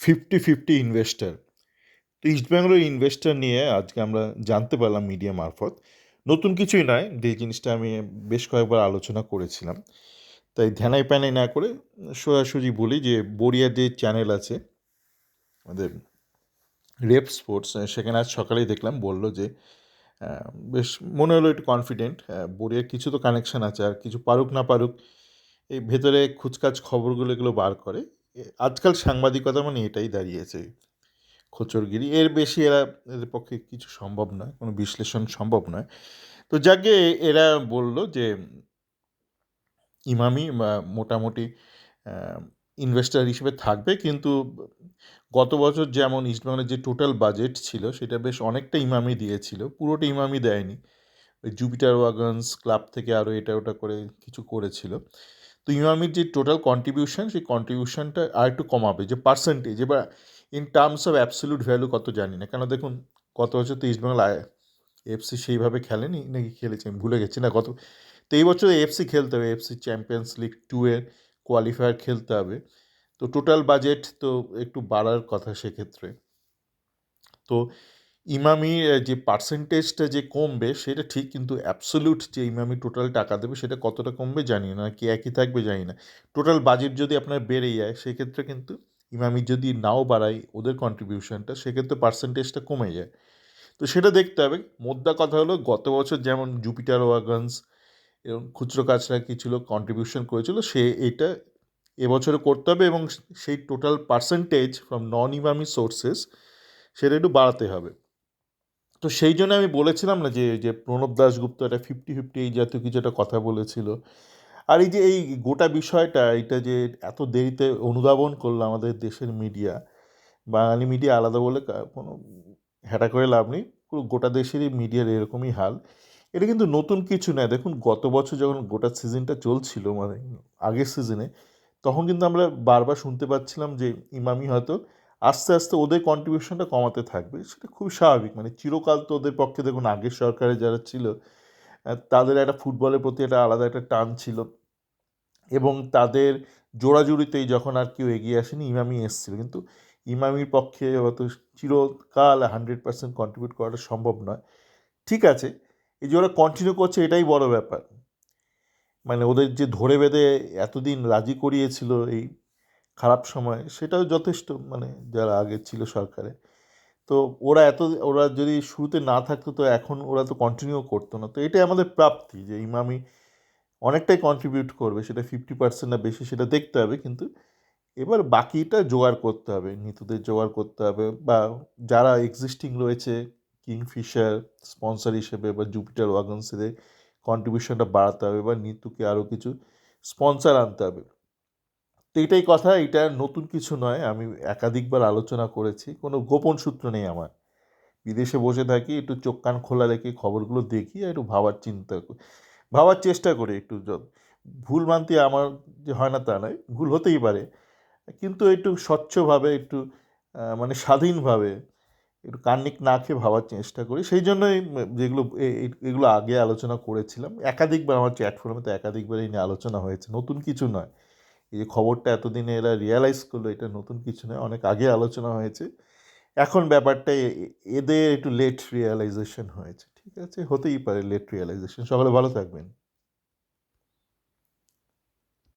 50-50 investor. তো ইস্টবেঙ্গলের investor নিয়ে আজকে আমরা জানতে পারলাম মিডিয়া মারফত। নতুন কিছুই নয়, যে জিনিসটা আমি বেশ কয়েকবার আলোচনা করেছিলাম। তাই ধ্যানাই প্যানাই না করে সোজাসুজি বলি যে বড়িয়ার যে চ্যানেল আছে আমাদের রেপ স্পোর্টস, সেখানে আজ সকালেই দেখলাম বলল যে বেশ মনে হলো একটু কনফিডেন্ট, বড়িয়ার কিছু তো কানেকশান আছে, আর কিছু পারুক না পারুক এই ভেতরে খুচকাচ খবরগুলো এগুলো বার করে। আজকাল সাংবাদিকতা মানে এটাই দাঁড়িয়েছে, খোঁচরগিরি। এর বেশি এদের পক্ষে কিছু সম্ভব নয়, কোনো বিশ্লেষণ সম্ভব নয়। তো যাকে এরা বলল যে ইমামি মোটামুটি ইনভেস্টার হিসেবে থাকবে, কিন্তু গত বছর যেমন ইস্টবেঙ্গলের যে টোটাল বাজেট ছিল সেটা বেশ অনেকটা ইমামি দিয়েছিল, পুরোটা ইমামি দেয়নি। ওই জুপিটার ওয়াগনস ক্লাব থেকে আরও এটা ওটা করে কিছু করেছিল। তো ইমামির যে টোটাল কন্ট্রিবিউশন, সেই কন্ট্রিবিউশনটা আর একটু কমাবে, যে পার্সেন্টেজ। এবার in terms of absolute value কত জানি না, কেন দেখুন গত বছর তো ইস্টবেঙ্গল এফসি সেইভাবে খেলেনি, নাকি খেলেছে আমি ভুলে গেছি না কত। তো এই বছর এফসি খেলতে হবে, এফসি চ্যাম্পিয়ন্স লিগ 2 এর কোয়ালিফায়ার খেলতে হবে। তো টোটাল বাজেট তো একটু বাড়ার কথা সেক্ষেত্রে। তো ইমামির যে পার্সেন্টেজটা যে কমবে সেটা ঠিক, কিন্তু অ্যাবসোলিউট যে ইমামি টোটাল টাকা দেবে সেটা কতটা কমবে জানি না, কি একই থাকবে জানি না। টোটাল বাজেট যদি আপনার বেড়ে যায় সেক্ষেত্রে কিন্তু ইমামি যদি নাও বাড়ায় ওদের কন্ট্রিবিউশনটা, সেক্ষেত্রে পার্সেন্টেজটা কমে যায়। তো সেটা দেখতে হবে। মোদ্দা কথা হলো, গত বছর যেমন জুপিটার ওয়াগনস এবং খুচরো কাছরা কিছু লোক কন্ট্রিবিউশন করেছিল, সে এটা এবছরে করতে হবে, এবং সেই total percentage from non Emami sources সেটা একটু বাড়াতে হবে। তো সেই জন্য আমি বলেছিলাম না যে যে প্রণব দাশগুপ্ত একটা 50-50 এই জাতীয় কিছু একটা কথা বলেছিল। আর এই যে এই গোটা বিষয়টা, এটা যে এত দেরিতে অনুধাবন করলো আমাদের দেশের মিডিয়া, বাঙালি মিডিয়া আলাদা বলে কোনো হ্যাটা করে লাভ নেই, পুরো গোটা দেশেরই মিডিয়ার এরকমই হাল। এটা কিন্তু নতুন কিছু নয়। দেখুন গত বছর যখন গোটা সিজনটা চলছিল, মানে আগের সিজনে, তখন কিন্তু আমরা বারবার শুনতে পাচ্ছিলাম যে ইমামি হয়তো আস্তে আস্তে ওদের কন্ট্রিবিউশনটা কমাতে থাকবে। সেটা খুব স্বাভাবিক, মানে চিরকাল তো ওদের পক্ষে, দেখুন আগের সরকারে যারা ছিল তাদের একটা ফুটবলের প্রতি একটা আলাদা একটা টান ছিল, এবং তাদের জোড়াজুড়িতেই যখন আর কেউ এগিয়ে আসেনি ইমামি এসেছিল। কিন্তু ইমামির পক্ষে হয়তো চিরকাল 100% কন্ট্রিবিউট করাটা সম্ভব নয়। ঠিক আছে, এই যে ওরা কন্টিনিউ করছে এটাই বড় ব্যাপার। মানে ওদের যে ধরে বেঁধে এতদিন রাজি করিয়েছিল এই খারাপ সময়, সেটাও যথেষ্ট, মানে যারা আগে ছিল সরকারে। তো ওরা যদি শুরুতে না থাকতো তো এখন ওরা তো কন্টিনিউ করতো না। তো এটাই আমাদের প্রাপ্তি, যে ইমামি অনেকটাই কন্ট্রিবিউট করবে, সেটা 50% না বেশি সেটা দেখতে হবে। কিন্তু এবার বাকিটা জোগাড় করতে হবে, নিতুদের জোগাড় করতে হবে, বা যারা এক্সিস্টিং রয়েছে কিংফিশার স্পন্সর হিসেবে বা জুপিটার ওয়াগনসের কন্ট্রিবিউশনটা বাড়াতে হবে, বা নিতুকে আরও কিছু স্পন্সর আনতে হবে। তো এটাই কথা, এটা নতুন কিছু নয়। আমি একাধিকবার আলোচনা করেছি, কোনো গোপন সূত্র নেই আমার। বিদেশে বসে থাকি, একটু চোখ কান খোলা রেখে খবরগুলো দেখি, আর একটু ভাবার চেষ্টা করি একটু। ভুল ভ্রান্তি আমার যে হয় না তা নয়, ভুল হতেই পারে, কিন্তু একটু স্বচ্ছভাবে, একটু মানে স্বাধীনভাবে, একটু কান্নিক না খেয়ে ভাবার চেষ্টা করি। সেই জন্যই যেগুলো এগুলো আগে আলোচনা করেছিলাম একাধিকবার, আমার চ্যাট ফোরামে তো একাধিকবার এই নিয়ে আলোচনা হয়েছে, নতুন কিছু নয়। এই যে খবরটা এতদিনে এরা রিয়ালাইজ করলো, এটা নতুন কিছু নয়, অনেক আগে আলোচনা হয়েছে। এখন ব্যাপারটা এদের একটু লেট রিয়ালাইজেশন হয়েছে। ঠিক আছে, হতেই পারে লেট রিয়ালাইজেশন। সকলে ভালো থাকবেন।